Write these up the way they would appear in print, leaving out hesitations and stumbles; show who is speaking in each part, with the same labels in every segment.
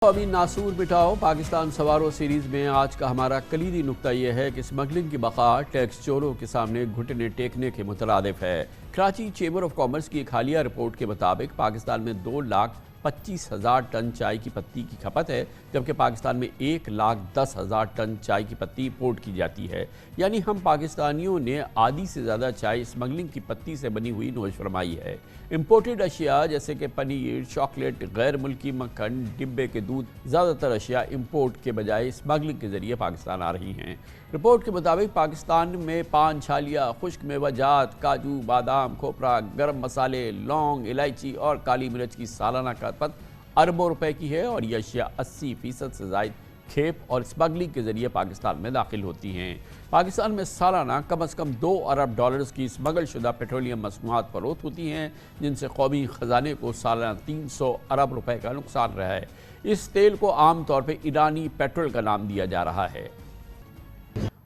Speaker 1: अभी नासूर मिटाओ पाकिस्तान सवारों सीरीज में आज का हमारा कलीदी नुक्ता यह है कि स्मगलिंग की बका टैक्स चोरों के सामने घुटने टेकने के मुतरादिफ है। कराची चेंबर ऑफ कॉमर्स की एक हालिया रिपोर्ट के मुताबिक पाकिस्तान में 2,25,000 टन चाय की पत्ती की खपत है, जबकि पाकिस्तान में 1,10,000 टन चाय की पत्ती इंपोर्ट की जाती है। यानी हम पाकिस्तानियों ने आधी से ज़्यादा चाय स्मगलिंग की पत्ती से बनी हुई नोश फरमाई है। इंपोर्टेड अशिया जैसे कि पनीर, चॉकलेट, गैर मुल्की मक्खन, डिब्बे के दूध, ज़्यादातर अशिया इंपोर्ट के बजाय स्मगलिंग के ज़रिए पाकिस्तान आ रही हैं। रिपोर्ट के मुताबिक पाकिस्तान में पान, छालिया, खुश्क मेवाजात, काजू, बादाम, खोपरा, गरम मसाले, लौंग, इलायची और काली मिर्च की सालाना खपत अरबों रुपए की है और ये अशिया 80% से ज़ायद खेप और स्मगलिंग के ज़रिए पाकिस्तान में दाखिल होती हैं। पाकिस्तान में सालाना कम अज़ कम $2 अरब की स्मगल शुदा पेट्रोलियम मसनूआत फरोख्त होती हैं, जिनसे कौमी ख़जाने को सालाना 300 अरब रुपए का नुकसान रहा है। इस तेल को आम तौर पर ईरानी पेट्रोल का नाम दिया जा रहा है।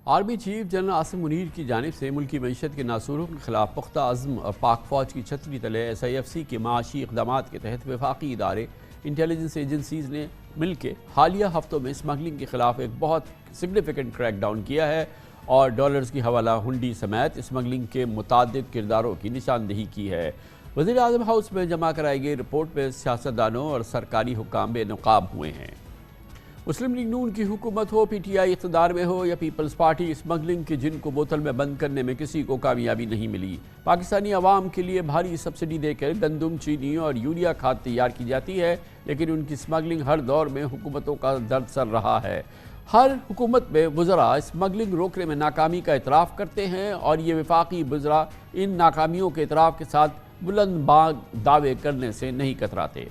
Speaker 1: Army chief general Asim Munir की जानिब से मुल्की मईशत के नासूरों के खिलाफ पुख्ता अज़्म और पाक फ़ौज की छतरी तले SIFC के माशी इक़दामात के तहत वफाकी इदारे इंटेलिजेंस एजेंसीज़ ने मिलकर हालिया हफ्तों में स्मगलिंग के खिलाफ एक बहुत सिग्निफिकेंट क्रैकडाउन किया है और डॉलर्स की हवाला हुंडी समेत स्मगलिंग के मुतादिद किरदारों की निशानदेही की है। वज़ीर आज़म हाउस में जमा कराई गई रिपोर्ट में सियासतदानों और सरकारी हुक्काम बेनकाब हुए हैं। मुस्लिम लीग नून की हुकूमत हो, PTI इक़्तिदार में हो या पीपल्स पार्टी, स्मगलिंग के जिन को बोतल में बंद करने में किसी को कामयाबी नहीं मिली। पाकिस्तानी अवाम के लिए भारी सब्सिडी देकर गंदम, चीनी और यूरिया खाद तैयार की जाती है, लेकिन उनकी स्मगलिंग हर दौर में हुकूमतों का दर्द सर रहा है। हर हुकूमत में वज़रा स्मगलिंग रोकने में नाकामी का इतराफ़ करते हैं और ये वफाकी वज़रा इन नाकामियों के इतराफ़ के साथ बुलंद बाग दावे करने से नहीं कतराते।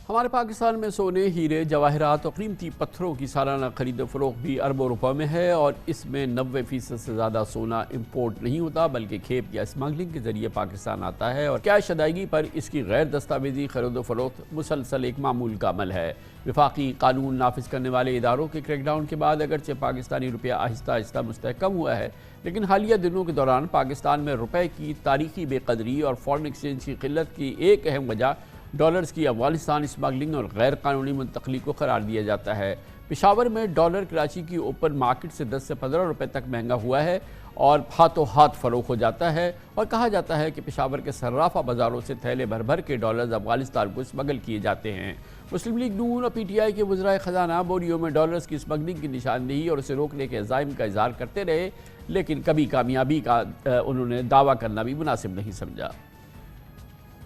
Speaker 1: हमारे पाकिस्तान में सोने, हीरे, जवाहरात और कीमती पत्थरों की सालाना खरीद फरोख्त भी अरबों रुपयों में है और इसमें 90% से ज़्यादा सोना इंपोर्ट नहीं होता बल्कि खेप या स्मगलिंग के ज़रिए पाकिस्तान आता है और कैश अदायगी पर इसकी गैर दस्तावेजी खरीद फरोख्त मुसलसल एक मामूल का अमल है। वफाकी कानून नाफिज करने वाले इदारों के क्रैकडाउन के बाद अगरचे पाकिस्तानी रुपया आहिस्ता आहिस्ता मुस्तहकम हुआ है, लेकिन हालिया दिनों के दौरान पाकिस्तान में रुपये की तारीखी बेकदरी और फॉरेन एक्सचेंज की किल्लत की एक अहम वजह डॉलर्स की अफगानिस्तान स्मगलिंग और गैर कानूनी मुंतकली को करार दिया जाता है। पेशावर में डॉलर कराची की ओपन मार्केट से 10 से 15 रुपए तक महंगा हुआ है और हाथों हाथ फरोख्त हो जाता है और कहा जाता है कि पेशावर के सर्राफा बाज़ारों से थैले भर भर के डॉलर्स अफगानिस्तान को स्मगल किए जाते हैं। मुस्लिम लीग नून और PTI के वज़राए ख़जाना बोरियो में डॉलर्स की स्मगलिंग की निशानदेही और उसे रोकने के अज़ाइम का इज़हार करते रहे, लेकिन कभी कामयाबी का उन्होंने दावा करना भी मुनासिब नहीं समझा।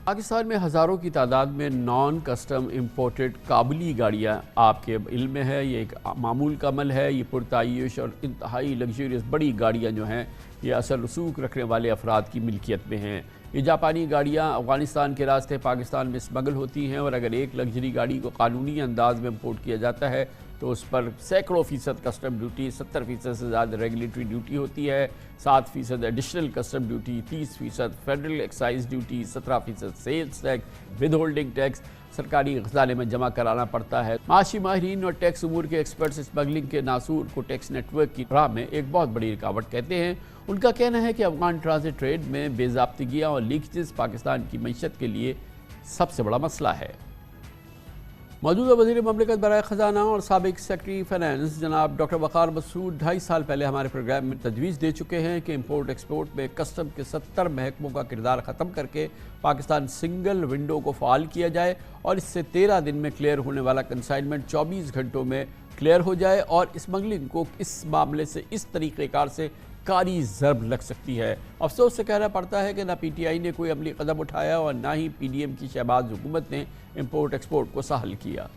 Speaker 1: पाकिस्तान में हज़ारों की तादाद में नॉन कस्टम इंपोर्टेड काबुली गाड़ियाँ आपके इल्म में है। ये एक मामूल का अमल है। ये पुरताइश और इंतहाई लग्जरियस बड़ी गाड़ियाँ जो हैं ये असर रसूख रखने वाले अफराद की मिल्कियत में हैं। ये जापानी गाड़ियाँ अफ़गानिस्तान के रास्ते पाकिस्तान में स्मगल होती हैं और अगर एक लग्जरी गाड़ी को कानूनी अंदाज में इंपोर्ट किया जाता है तो उस पर सैकड़ों फ़ीसद कस्टम ड्यूटी, 70% से ज़्यादा रेगुलेटरी ड्यूटी होती है, 7% additional custom duty, 30% federal excise duty, 17% sales tax, withholding tax सरकारी खजाने में जमा कराना पड़ता है। माशी माहिरीन और टैक्स उमूर के एक्सपर्ट्स स्मगलिंग के नासूर को टैक्स नेटवर्क की राह में एक बहुत बड़ी रुकावट कहते हैं। उनका कहना है कि अफगान ट्रांजिट ट्रेड में बेज़ाब्तिगियाँ और लीकेजेस पाकिस्तान की मईशत के लिए सबसे बड़ा मसला है। मौजूदा वज़ीर ममलिकत बराए ख़जाना और साबिक़ सेक्रेटरी फाइनेंस जनाब डॉक्टर वक़ार मसूद 2.5 साल पहले हमारे प्रोग्राम में तजवीज़ दे चुके हैं कि इंपोर्ट एक्सपोर्ट में कस्टम के 70 महकमों का किरदार ख़त्म करके पाकिस्तान सिंगल विंडो को फ़ाल किया जाए और इससे 13 दिन में क्लियर होने वाला कंसाइनमेंट 24 घंटों में क्लियर हो जाए और स्मगलिंग को इस मामले से इस तरीक़ेकार से कारी ज़रब लग सकती है। अफसोस से कहना पड़ता है कि ना PTI ने कोई अमली कदम उठाया और ना ही PDM की शहबाज हुकूमत ने इंपोर्ट एक्सपोर्ट को सहल किया,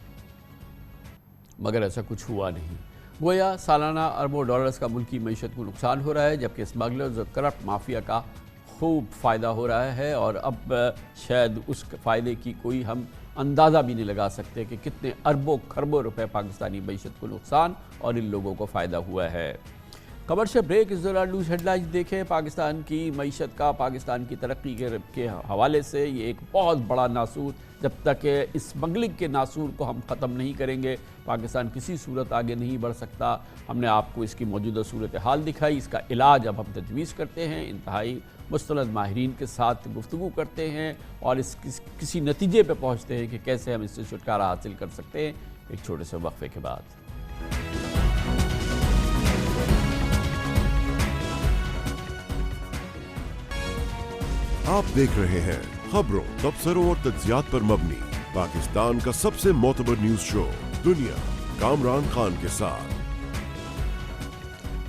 Speaker 1: मगर ऐसा कुछ हुआ नहीं। गोया सालाना अरबों डॉलर्स का मुल्की मईशत को नुकसान हो रहा है, जबकि स्मगलर्स और करप्ट माफिया का खूब फ़ायदा हो रहा है और अब शायद उस फ़ायदे की कोई हम अंदाज़ा भी नहीं लगा सकते कि कितने अरबों खरबों रुपए पाकिस्तानी मईशत को नुकसान और इन लोगों को फ़ायदा हुआ है। कमर्शियल ब्रेक इस दौरान न्यूज़ हेडलाइंस देखें। पाकिस्तान की मईशत का पाकिस्तान की तरक्की के हवाले से ये एक बहुत बड़ा नासूर, जब तक इस स्मगलिंग के नासूर को हम ख़त्म नहीं करेंगे पाकिस्तान किसी सूरत आगे नहीं बढ़ सकता। हमने आपको इसकी मौजूदा सूरत हाल दिखाई, इसका इलाज अब हम तजवीज़ करते हैं। इंतहाई مستند ماہرین کے ساتھ گفتگو کرتے ہیں اور کسی نتیجے پہ پہنچتے ہیں کہ کیسے ہم اس سے چھٹکارا حاصل کر سکتے ہیں، ایک چھوٹے سے وقفے کے بعد۔
Speaker 2: آپ دیکھ رہے ہیں خبروں، تبصروں اور تجزیات پر مبنی پاکستان کا سب سے معتبر نیوز شو دنیا، کامران خان کے ساتھ۔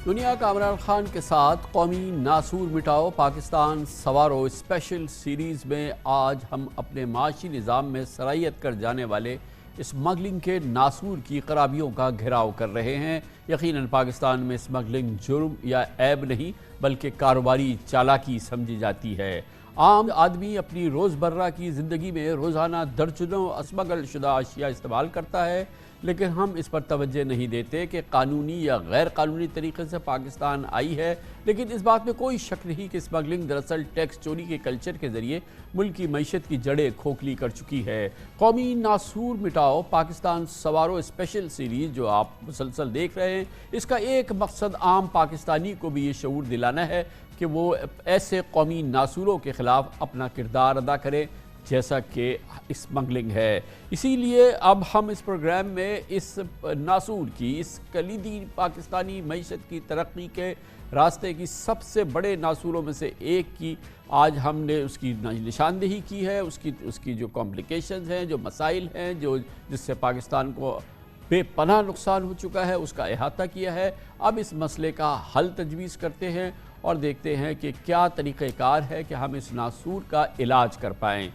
Speaker 1: دنیا کامران خان کے ساتھ قومی ناسور مٹاؤ پاکستان سوارو اسپیشل سیریز میں آج ہم اپنے معاشی نظام میں سرایت کر جانے والے اسمگلنگ کے ناسور کی خرابیوں کا گھراؤ کر رہے ہیں۔ یقیناً پاکستان میں اسمگلنگ جرم یا عیب نہیں بلکہ کاروباری چالاکی سمجھی جاتی ہے۔ عام آدمی اپنی روزمرہ کی زندگی میں روزانہ درجنوں اسمگل شدہ اشیاء استعمال کرتا ہے، لیکن ہم اس پر توجہ نہیں دیتے کہ قانونی یا غیر قانونی طریقے سے پاکستان آئی ہے، لیکن اس بات میں کوئی شک نہیں کہ اسمگلنگ دراصل ٹیکس چوری کے کلچر کے ذریعے ملک کی معیشت کی جڑیں کھوکھلی کر چکی ہے۔ قومی ناسور مٹاؤ پاکستان سوارو اسپیشل سیریز جو آپ مسلسل دیکھ رہے ہیں، اس کا ایک مقصد عام پاکستانی کو بھی یہ شعور دلانا ہے کہ وہ ایسے قومی ناسوروں کے خلاف اپنا کردار ادا کرے جیسا کہ اسمگلنگ ہے۔ اسی لیے اب ہم اس پروگرام میں اس ناسور کی، اس کلیدی پاکستانی معیشت کی ترقی کے راستے کی سب سے بڑے ناسوروں میں سے ایک کی آج ہم نے اس کی نشاندہی کی ہے، اس کی جو کمپلیکیشنز ہیں، جو مسائل ہیں، جس سے پاکستان کو بے پناہ نقصان ہو چکا ہے، اس کا احاطہ کیا ہے۔ اب اس مسئلے کا حل تجویز کرتے ہیں اور دیکھتے ہیں کہ کیا طریقہ کار ہے کہ ہم اس ناسور کا علاج کر پائیں۔